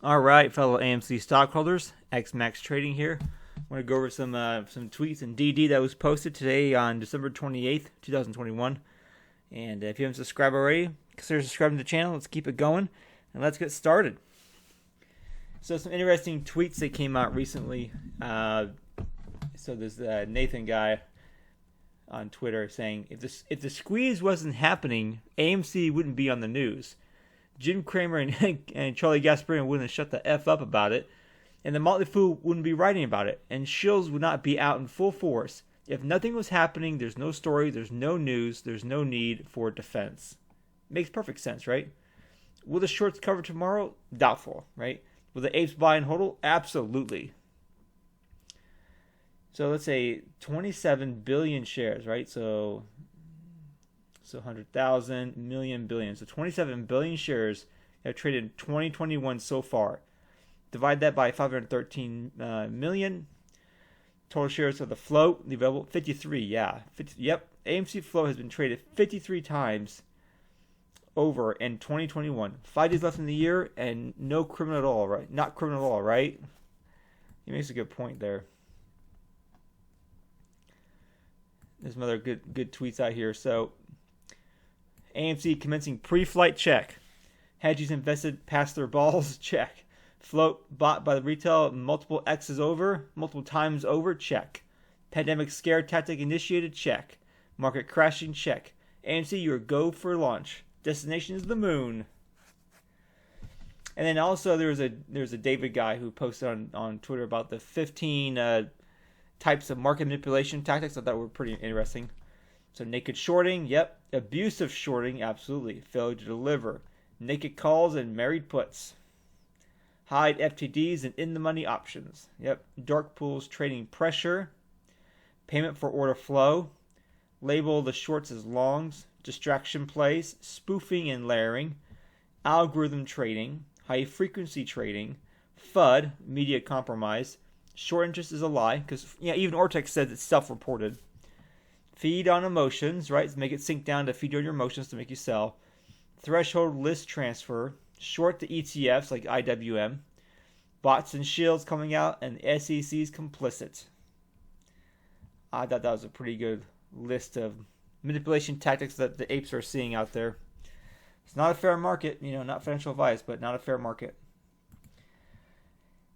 All right, fellow AMC stockholders, XMAX Trading here. I want to go over some tweets and DD that was posted today on December 28th, 2021. And if you haven't subscribed already, consider subscribing to the channel. Let's keep it going, and let's get started. So some interesting tweets that came out recently. So there's Nathan guy on Twitter saying, if the squeeze wasn't happening, AMC wouldn't be on the news. Jim Cramer and Charlie Gasparino wouldn't have shut the F up about it, and the Motley Fool wouldn't be writing about it, and shills would not be out in full force. If nothing was happening, there's no story, there's no news, there's no need for defense. Makes perfect sense, right? Will the shorts cover tomorrow? Doubtful, right? Will the apes buy and hodl? Absolutely. So let's say 27 billion shares, right? So 100,000, million, billion. So 27 billion shares have traded in 2021 so far. Divide that by 513 million. Total shares of the float, the available, 53. Yeah. 50, yep. AMC float has been traded 53 times over in 2021. 5 days left in the year and no criminal at all, right? Not criminal at all, right? He makes a good point there. There's some other good tweets out here. So AMC commencing pre-flight, check. Hedgies invested past their balls, check. Float bought by the retail multiple times over, check. Pandemic scare tactic initiated, check. Market crashing, check. AMC, you are go for launch. Destination is the moon. And then also there's a David guy who posted on Twitter about the 15 types of market manipulation tactics. I thought were pretty interesting. So naked shorting, yep. Abusive shorting, absolutely. Failure to deliver. Naked calls and married puts. Hide FTDs and in-the-money options. Yep. Dark pools trading pressure. Payment for order flow. Label the shorts as longs. Distraction plays. Spoofing and layering. Algorithm trading. High-frequency trading. FUD, media compromise. Short interest is a lie, because even Ortex says it's self-reported. Feed on emotions, right? Make it sink down to feed on your emotions to make you sell. Threshold list transfer. Short the ETFs like IWM. Bots and shields coming out, and the SEC's complicit. I thought that was a pretty good list of manipulation tactics that the apes are seeing out there. It's not a fair market, not financial advice, but not a fair market.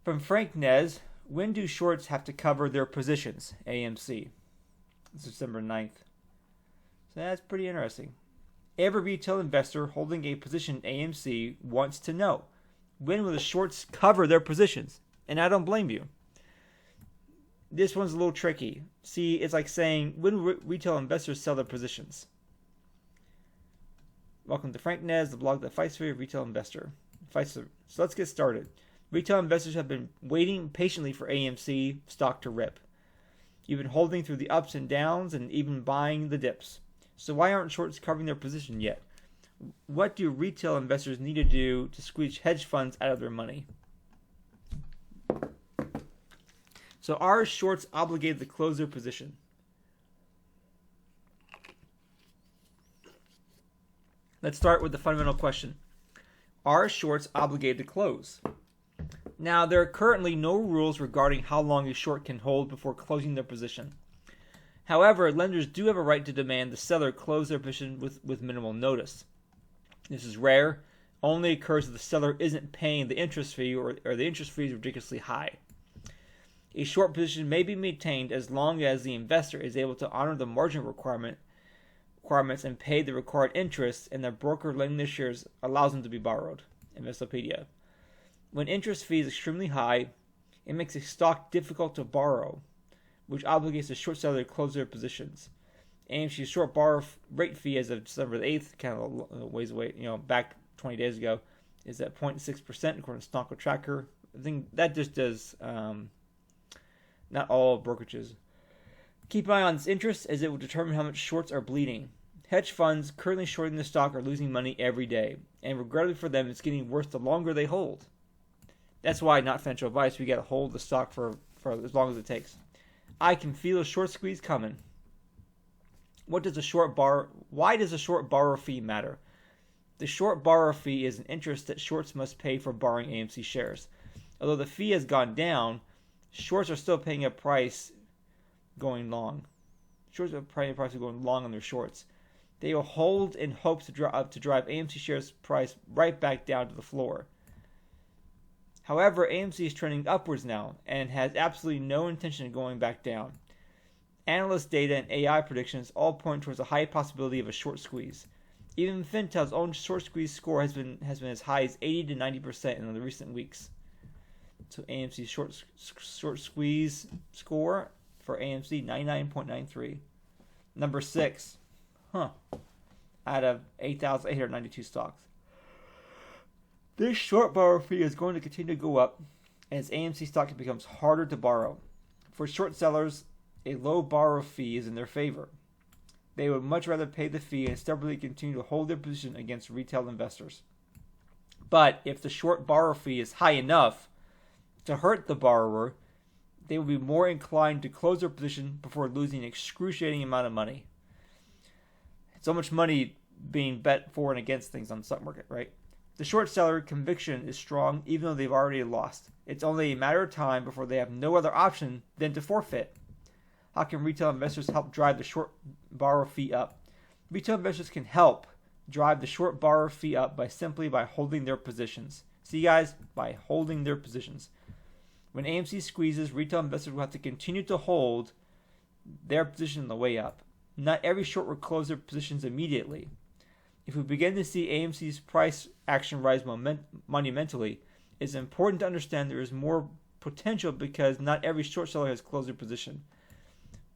From Frank Nez, when do shorts have to cover their positions? AMC. It's December 9th. So that's pretty interesting. Every retail investor holding a position in AMC wants to know, when will the shorts cover their positions? And I don't blame you. This one's a little tricky. See, it's like saying, when will retail investors sell their positions? Welcome to Frank Nez, the blog that fights for your retail investor. So let's get started. Retail investors have been waiting patiently for AMC stock to rip. You've been holding through the ups and downs and even buying the dips. So why aren't shorts covering their position yet? What do retail investors need to do to squeeze hedge funds out of their money? So are shorts obligated to close their position? Let's start with the fundamental question. Are shorts obligated to close? Now, there are currently no rules regarding how long a short can hold before closing their position. However, lenders do have a right to demand the seller close their position with minimal notice. This is rare, only occurs if the seller isn't paying the interest fee or the interest fee is ridiculously high. A short position may be maintained as long as the investor is able to honor the margin requirements and pay the required interest, and the broker lending the shares allows them to be borrowed. Investopedia. When interest fee is extremely high, it makes a stock difficult to borrow, which obligates the short seller to close their positions. AMC's short borrow rate fee as of December 8th, kind of a ways away, back 20 days ago, is at 0.6% according to Stock Tracker. I think that just does not all brokerages. Keep an eye on this interest, as it will determine how much shorts are bleeding. Hedge funds currently shorting the stock are losing money every day, and regrettably for them, it's getting worse the longer they hold. That's why, not financial advice, we got to hold the stock for as long as it takes. I can feel a short squeeze coming. Why does a short borrow fee matter? The short borrower fee is an interest that shorts must pay for borrowing AMC shares. Although the fee has gone down, shorts are still paying a price going long. Shorts are paying a price going long on their shorts. They will hold in hopes to drive AMC shares price right back down to the floor. However, AMC is trending upwards now and has absolutely no intention of going back down. Analyst data and AI predictions all point towards a high possibility of a short squeeze. Even FinTel's own short squeeze score has been as high as 80 to 90% in the recent weeks. So AMC's short squeeze score for AMC 99.93. Number 6. Out of 8,892 stocks. This short borrow fee is going to continue to go up as AMC stock becomes harder to borrow. For short sellers, a low borrow fee is in their favor. They would much rather pay the fee and stubbornly continue to hold their position against retail investors. But if the short borrow fee is high enough to hurt the borrower, they will be more inclined to close their position before losing an excruciating amount of money. So much money being bet for and against things on the stock market, right? The short seller conviction is strong even though they've already lost. It's only a matter of time before they have no other option than to forfeit. How can retail investors help drive the short borrow fee up? Retail investors can help drive the short borrow fee up simply by holding their positions. See guys, by holding their positions. When AMC squeezes, retail investors will have to continue to hold their position on the way up. Not every short will close their positions immediately. If we begin to see AMC's price action rise monumentally, it's important to understand there is more potential because not every short seller has closed their position.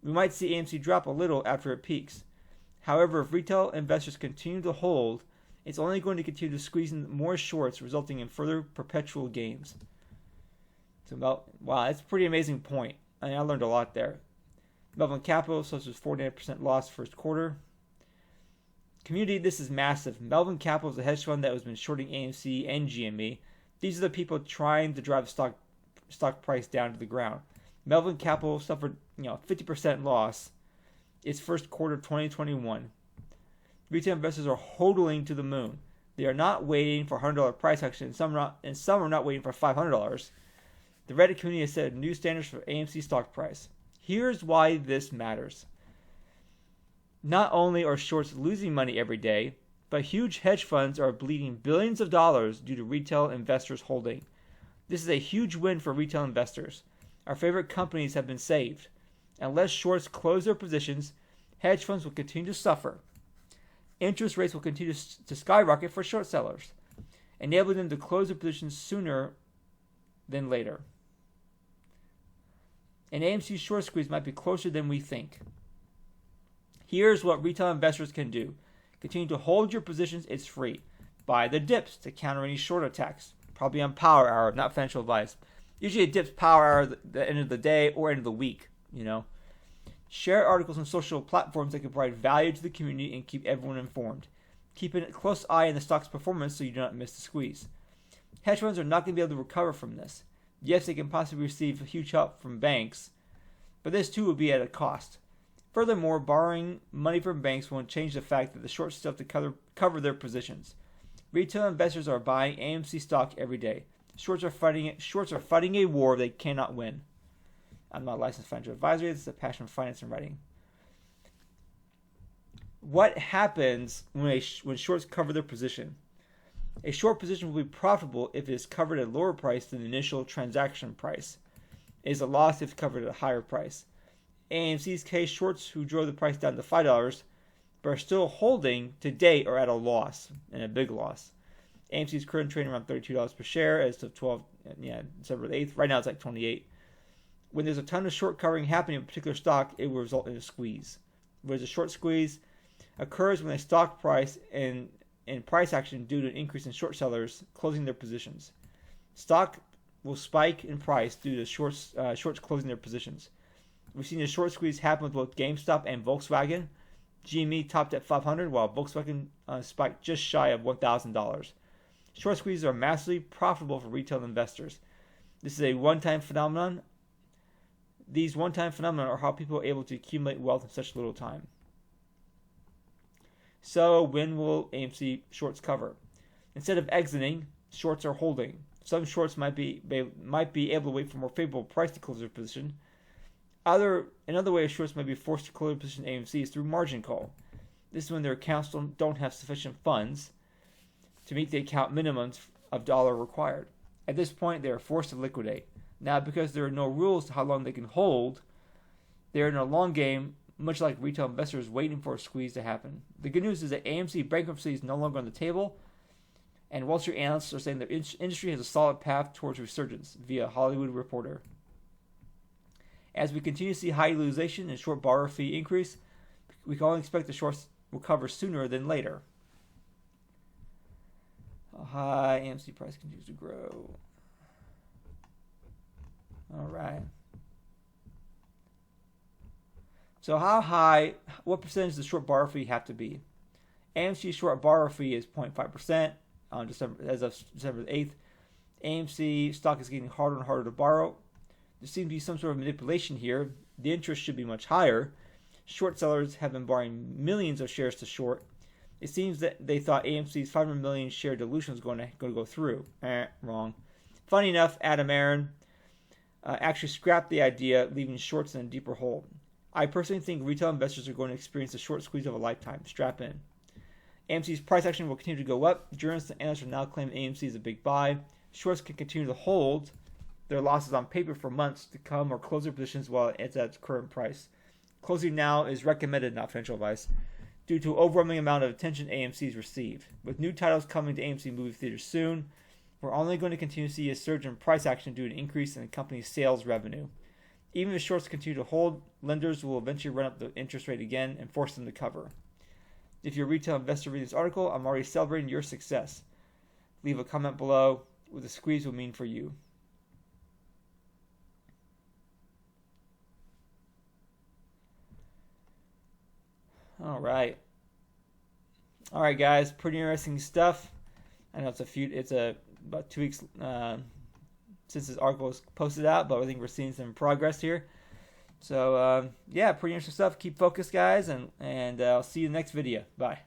We might see AMC drop a little after it peaks. However, if retail investors continue to hold, it's only going to continue to squeeze in more shorts, resulting in further perpetual gains. Wow, that's a pretty amazing point. I learned a lot there. Melvin Capital, such as 49% loss first quarter. Community, this is massive. Melvin Capital is a hedge fund that has been shorting AMC and GME. These are the people trying to drive the stock price down to the ground. Melvin Capital suffered 50% loss its first quarter of 2021. Retail investors are hodling to the moon. They are not waiting for $100 price action, and some are not waiting for $500. The Reddit community has set new standards for AMC stock price. Here's why this matters. Not only are shorts losing money every day, but huge hedge funds are bleeding billions of dollars due to retail investors holding. This is a huge win for retail investors. Our favorite companies have been saved. Unless shorts close their positions, hedge funds will continue to suffer. Interest rates will continue to skyrocket for short sellers, enabling them to close their positions sooner than later. An AMC short squeeze might be closer than we think. Here's what retail investors can do. Continue to hold your positions, it's free. Buy the dips to counter any short attacks. Probably on power hour, not financial advice. Usually it dips power hour at the end of the day or end of the week, Share articles on social platforms that can provide value to the community and keep everyone informed. Keep a close eye on the stock's performance so you do not miss the squeeze. Hedge funds are not going to be able to recover from this. Yes, they can possibly receive huge help from banks, but this too will be at a cost. Furthermore, borrowing money from banks won't change the fact that the shorts still have to cover their positions. Retail investors are buying AMC stock every day. Shorts are fighting a war they cannot win. I'm not a licensed financial advisor. This is a passion for finance and writing. What happens when shorts cover their position? A short position will be profitable if it is covered at a lower price than the initial transaction price. It is a loss if covered at a higher price. AMC's case, shorts who drove the price down to $5 but are still holding to date are at a loss, and a big loss. AMC's current trading around $32 per share as of December 8th. Right now it's like $28. When there's a ton of short covering happening in a particular stock, it will result in a squeeze. Whereas a short squeeze occurs when a stock price and price action due to an increase in short sellers closing their positions. Stock will spike in price due to shorts closing their positions. We've seen a short squeeze happen with both GameStop and Volkswagen. GME topped at $500 while Volkswagen spiked just shy of $1,000. Short squeezes are massively profitable for retail investors. This is a one-time phenomenon. These one-time phenomena are how people are able to accumulate wealth in such little time. So when will AMC shorts cover? Instead of exiting, shorts are holding. Some shorts might be able to wait for more favorable price to close their position. Another way shorts might be forced to close their position AMC is through margin call. This is when their accounts don't have sufficient funds to meet the account minimums of dollar required. At this point, they are forced to liquidate. Now, because there are no rules to how long they can hold, they're in a long game, much like retail investors waiting for a squeeze to happen. The good news is that AMC bankruptcy is no longer on the table, and Wall Street analysts are saying the industry has a solid path towards resurgence via Hollywood Reporter. As we continue to see high utilization and short borrower fee increase, we can only expect the shorts will cover sooner than later. High AMC price continues to grow. All right. So how high, what percentage does the short borrower fee have to be? AMC short borrower fee is 0.5% as of December 8th. AMC stock is getting harder and harder to borrow. There seems to be some sort of manipulation here. The interest should be much higher. Short sellers have been borrowing millions of shares to short. It seems that they thought AMC's 500 million share dilution was going to go through. Wrong. Funny enough, Adam Aaron actually scrapped the idea, leaving shorts in a deeper hole. I personally think retail investors are going to experience the short squeeze of a lifetime. Strap in. AMC's price action will continue to go up. Journalists and analysts are now claiming AMC is a big buy. Shorts can continue to hold their losses on paper for months to come or close their positions while it's at its current price. Closing now is recommended, not financial advice, due to overwhelming amount of attention AMC's received. With new titles coming to AMC movie theaters soon, we're only going to continue to see a surge in price action due to an increase in the company's sales revenue. Even if shorts continue to hold, lenders will eventually run up the interest rate again and force them to cover. If you're a retail investor reading this article, I'm already celebrating your success. Leave a comment below what the squeeze will mean for you. All right, guys. Pretty interesting stuff. I know it's about 2 weeks since this article was posted out, but I think we're seeing some progress here. So yeah, pretty interesting stuff. Keep focused, guys, and I'll see you in the next video. Bye.